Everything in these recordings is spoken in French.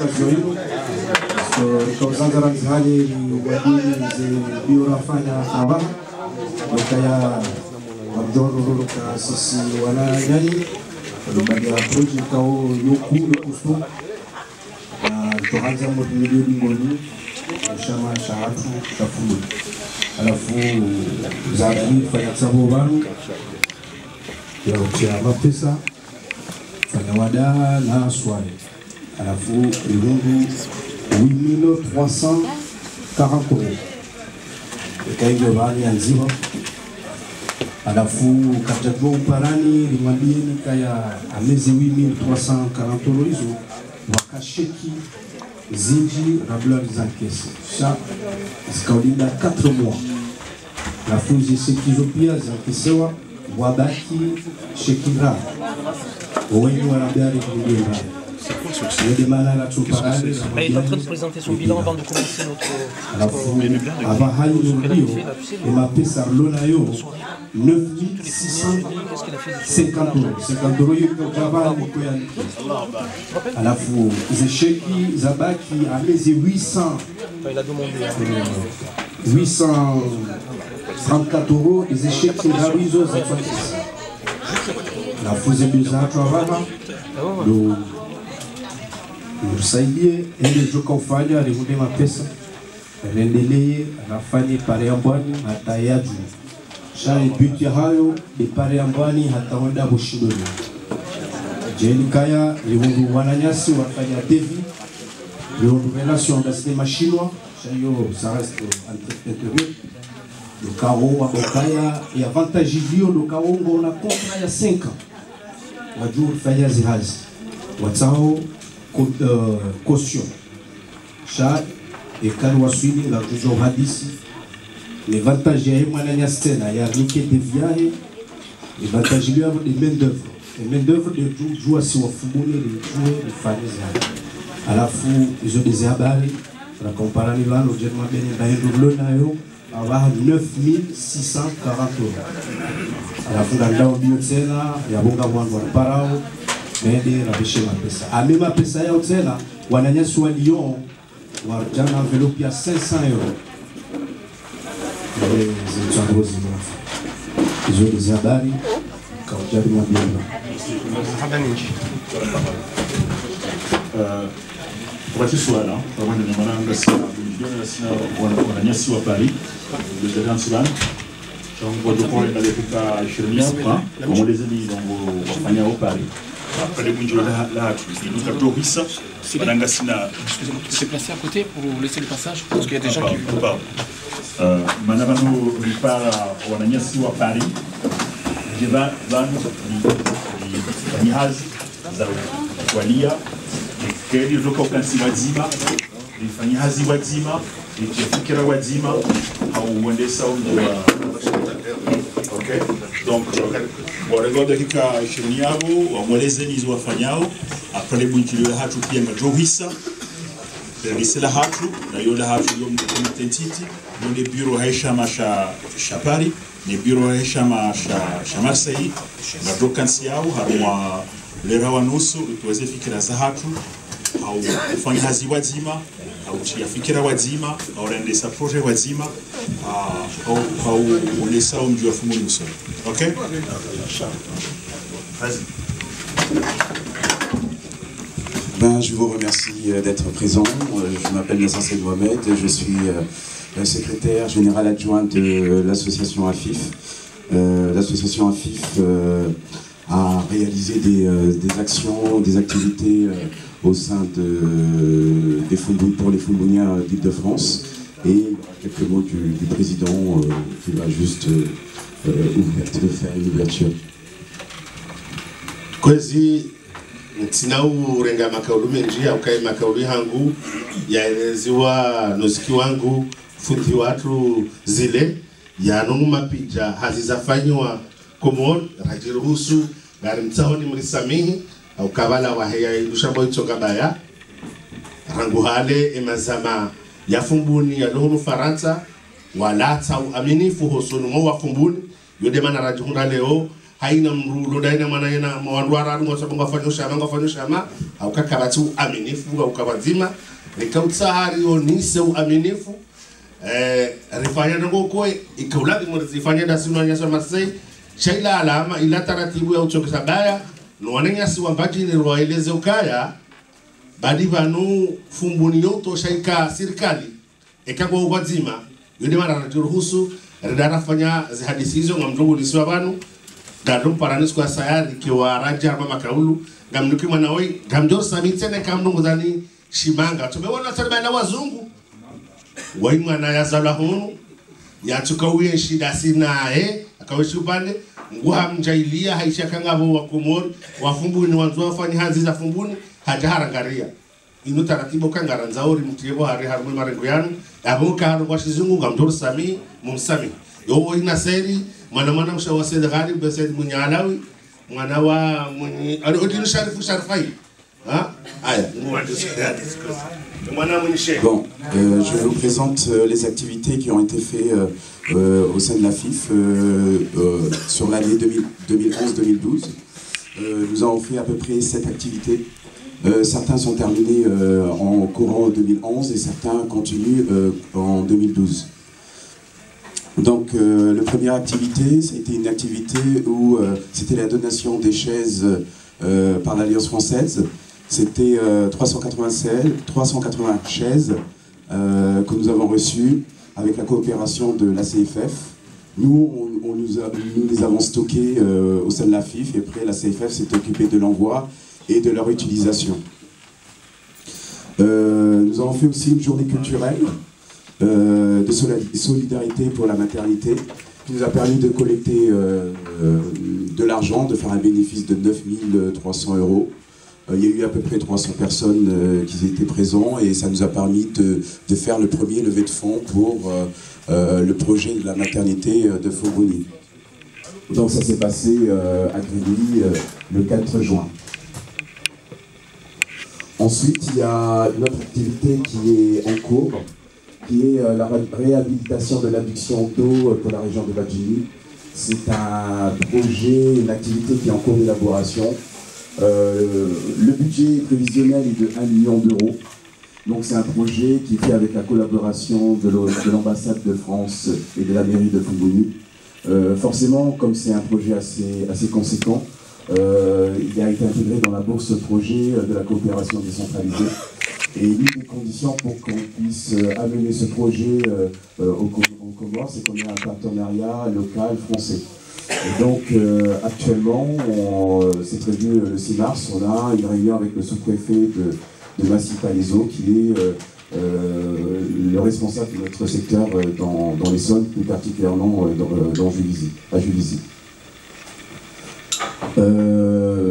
occasion hiyo. Kwa Zanzibar hali ni wadini biorafanya haba kaya abdoro ka sisi wala yani baada ya project kao yoku kusto na tuanza motivation ngoni shama shahatu tafumu alafu zaidi fanya sababu banu ya ukia mapesa fanya wada na swali alafu ilungu 8340 euros kaingo bani anziwa alafu katika uparani limwambieni kaya amezi 8340 euros hizo wakasheki zinji rabla za kesi sha zikaulinda 4 mois alafu zisikizo pia za kisewa wabaki shekira wengi wanabari kulinda. Il est en train de présenter son bilan avant de commencer notre et ma pesa lonayo 9650 euros. 50 euros à la fois Zecheki Zabaki a mis 800 834 euros et Zecheki Rabizo Zafatis la fausse bizarre travail Msaidie ile joka ufanya alivude mapesa rendelee anafanya pale ambani hata yaju shai biti hayo ni pale ambani hata wenda bushidoni jeni kaya liwundu wananyasi wafanya devi liwundu relation na sinema chinois shayo ça reste intérieur le carreau wa bokaya et avantage vio le carreau on a contrat ya 5 ans wajua fanya zihazi watao caution chat et quand swini la toujours hadisi les avantages ya mwana stena ya rike de viaje les avantages lui avoir des main d'œuvre de joua si wafumuni les jouer les fans à la fois ils ont des habari la comparani là le germain ben d'ailleurs nayo avoir 9640 euros à la fois dans bio tena ya bonga mwana parao Mende na bishe mapesa. Ame mapesa ya utela wananyasi wa Lyon warjana envelope ya 500 euros. Zitsango zima. Izo des habari kaujari mabwana. Kwa swala kwa nini mwananga sana wananyasi wa Paris le grand Sudan donc de point dalifika 20 kwa mwelezeni dongo wafanya au Paris après le bunjo là nous captons ça wananga sina se placer à côté pour laisser le passage parce qu'il y a des gens qui manabano ripara wananyasi wa Paris jeba banu ni hazi za walia kedi roka kansi wazima ifanya hazi wazima ikifikira wazima au uendesha okay donc on regarde dakika 20 yao wamwelezeni hizo wafanyao après bunjiliwe hatu pia majohisa la hatu na yule hatu yo mtentiti ndio bureau haisha masha shapari ni bureau haisha masha shamasai na dokansi yao harwa lera wanusu tuweze fikira za hatu au kufanya hazi wazima au kuyafikira wazima au rendesa projet wazima au unesa mji wa fumu mso. OK? Vas-y. Je vous remercie d'être présent. Je m'appelle Nasser Saïd Mohamed, je suis secrétaire général adjoint de l'association AFIF. L'association AFIF a réalisé des actions, des activités au sein pour les Foumouniens d'Île-de-France. Et quelques mots du président qui va juste faire une ouverture. Tinau renga makaulu menji au kai makaulu hangu yaeleziwa noziki wangu fundi watu zile ya nungu mapija hazizafanywa komon rajiruhusu gari mtahoni mrisamihi au kabala wa heya indushambo itoka baya rangu hale emazama ya fumbuni ya lohunu Faransa wala tau aminifu hosonu mwa fumbuni yode mana rajihunda leo haina mrulo daina maana yana mwandwara ngosa ngafanya shama au kakaratu aminifu au kabazima nikautahari onise uaminifu rifanya ngo koe ikauladi mrifanya dasino nyasa masai shaila alama ila taratibu ya uchokesa baya no wanenya si wambaji ni roeleze ukaya badi vanu fumbuni yoto shaika serikali ekagwa ubazima yule mara anajuruhusu redara fanya zihadisi hizo ngamjongo lisiwa banu gadum paranis kwa sayari kiwa raja mama kaulu ngamnuki mwana oi gamjor samitene kamnungu dhani shimanga tumeona tena na wazungu wai mwana ya zala hunu ya tukawie shida sina akawishi upande nguha mjailia haisha kangabo wa Komori wafumbuni wanzo wafanya hazi za fumbuni hajaharangaria inu taratibu kangaranza ori mtiebo hari harumwe marengo yanu abuka haru kwa shizungu ngamjor sami mumsami yo ina seri mwana mshawasede gari besed munyalawi mwana wa mwenye odinu sharifai Bon, je vous présente les activités qui ont été faites au sein de la FIF sur l'année 2011-2012. Nous avons fait à peu près 7 activités. Certains sont terminés en courant 2011 et certains continuent en 2012. Donc, la première activité, c'était une activité où c'était la donation des chaises par l'Alliance française. C'était 380 chaises que nous avons reçues avec la coopération de la CFF. Nous les avons stockées au sein de la FIF et après la CFF s'est occupée de l'envoi et de leur utilisation. Nous avons fait aussi une journée culturelle de solidarité pour la maternité qui nous a permis de collecter de l'argent, de faire un bénéfice de 9 300 €. Il y a eu à peu près 300 personnes qui étaient présentes et ça nous a permis de faire le premier levée de fonds pour le projet de la maternité de Fomboni. Donc ça s'est passé à Grigny le 4 juin. Ensuite, il y a une autre activité qui est en cours, qui est la réhabilitation de l'adduction d'eau pour la région de Badjini. C'est un projet, une activité qui est en cours d'élaboration. Le budget prévisionnel est de 1 million d'euros. Donc c'est un projet qui est fait avec la collaboration de l'ambassade de France et de la mairie de Fomboni. Forcément, comme c'est un projet assez conséquent, il a été intégré dans la bourse projet de la coopération décentralisée. Et l'une des conditions pour qu'on puisse amener ce projet au Comores, c'est qu'on ait un partenariat local français. Et donc actuellement, c'est prévu le 6 mars, on a une réunion avec le sous-préfet de Massy-Palaiseau qui est le responsable de notre secteur dans l'Essonne, plus particulièrement à Juvisy.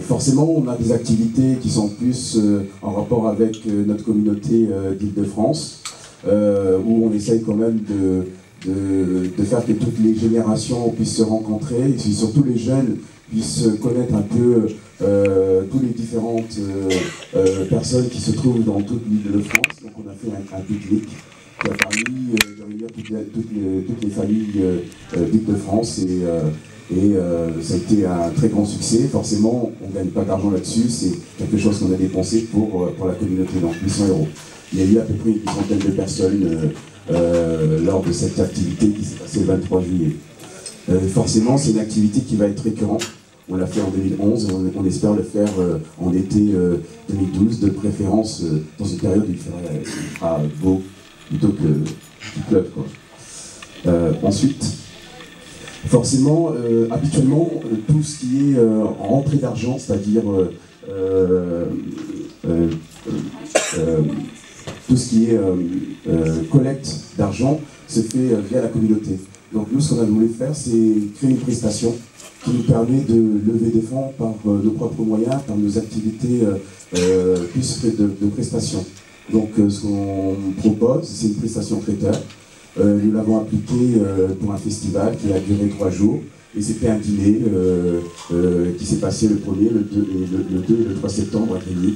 Forcément, on a des activités qui sont plus en rapport avec notre communauté d'Île-de-France, où on essaye quand même de faire que toutes les générations puissent se rencontrer, et surtout les jeunes puissent connaître un peu toutes les différentes personnes qui se trouvent dans toute l'île de France. Donc on a fait un pique-nique qui a permis de réunir toutes les familles d'île de France et ça a été un très grand succès. Forcément, on ne gagne pas d'argent là-dessus, c'est quelque chose qu'on a dépensé pour la communauté, donc 800 €. Il y a eu à peu près une centaine de personnes lors de cette activité qui s'est passée le 23 juillet. Forcément, c'est une activité qui va être récurrente. On l'a fait en 2011, on espère le faire en été 2012, de préférence dans une période où il fera beau plutôt qu'il pleuve, quoi. Ensuite, forcément, habituellement, tout ce qui est rentrée d'argent, c'est-à-dire tout ce qui est collecte d'argent, se fait via la communauté. Donc nous, ce qu'on a voulu faire, c'est créer une prestation qui nous permet de lever des fonds par nos propres moyens, par nos activités plus de prestations. Donc ce qu'on propose, c'est une prestation traiteur. Nous l'avons appliqué pour un festival qui a duré 3 jours. Et c'était un dîner qui s'est passé le 1er, le 2 et le 3 septembre à Grigny.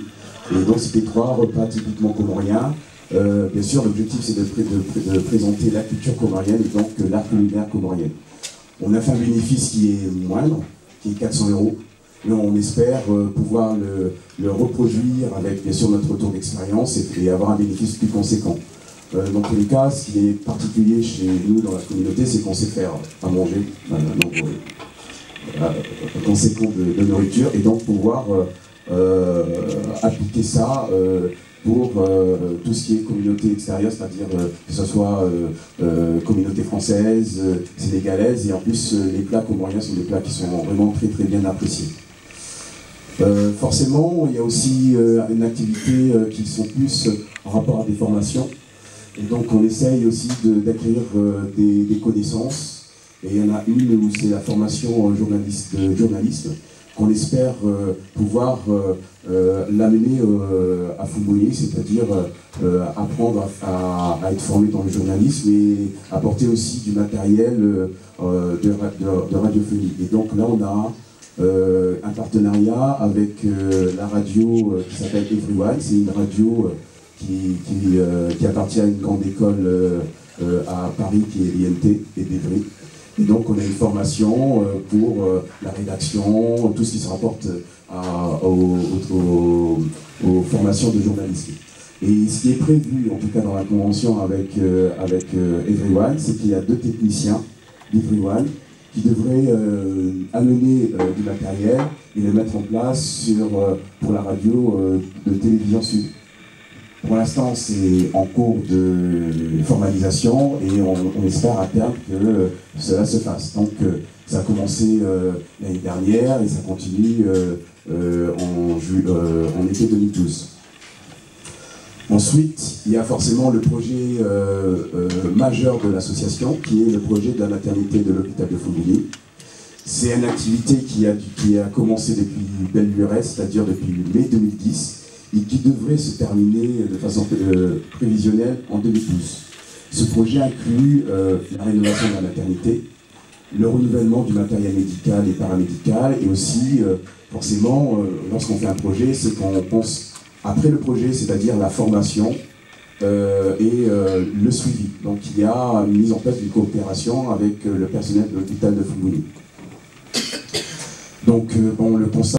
Et donc c'était 3 repas typiquement comoriens. Bien sûr, l'objectif c'est de présenter la culture comorienne et donc l'art culinaire comorien. On a fait un bénéfice qui est moindre, qui est 400 €. Et on espère pouvoir le reproduire avec bien sûr notre retour d'expérience et avoir un bénéfice plus conséquent. Dans tous les cas, ce qui est particulier chez nous dans la communauté, c'est qu'on sait faire à manger un nombre conséquent de nourriture, et donc pouvoir appliquer ça pour tout ce qui est communauté extérieure, c'est-à-dire que ce soit communauté française, sénégalaise, et en plus les plats comoriens sont des plats qui sont vraiment très très bien appréciés. Forcément, il y a aussi une activité qui sont plus en rapport à des formations. Et donc on essaye aussi d'acquérir des connaissances. Et il y en a une où c'est la formation de journalisme qu'on espère pouvoir l'amener à Foumboué, c'est-à-dire apprendre à être formé dans le journalisme et apporter aussi du matériel de radiophonie. Et donc là on a un partenariat avec la radio qui s'appelle Everyone. C'est une radio qui appartient à une grande école à Paris qui est l'INT et d'Evry. Et donc on a une formation pour la rédaction, tout ce qui se rapporte aux formations de journalisme. Et ce qui est prévu, en tout cas dans la convention avec Everyone, c'est qu'il y a 2 techniciens d'Everyone qui devraient amener du matériel et le mettre en place pour la radio de Télévision Sud. Pour l'instant, c'est en cours de formalisation et on espère à terme que cela se fasse. Donc, ça a commencé l'année dernière et ça continue en été 2012. Ensuite, il y a forcément le projet majeur de l'association, qui est le projet de la maternité de l'hôpital de Foumboué. C'est une activité qui a commencé depuis belle lurette, c'est-à-dire depuis mai 2010, et qui devrait se terminer de façon prévisionnelle en 2012. Ce projet inclut la rénovation de la maternité, le renouvellement du matériel médical et paramédical, et aussi, forcément, lorsqu'on fait un projet, c'est qu'on pense après le projet, c'est-à-dire la formation et le suivi. Donc il y a une mise en place d'une coopération avec le personnel de l'hôpital de Foumboué. Donc bon, le constat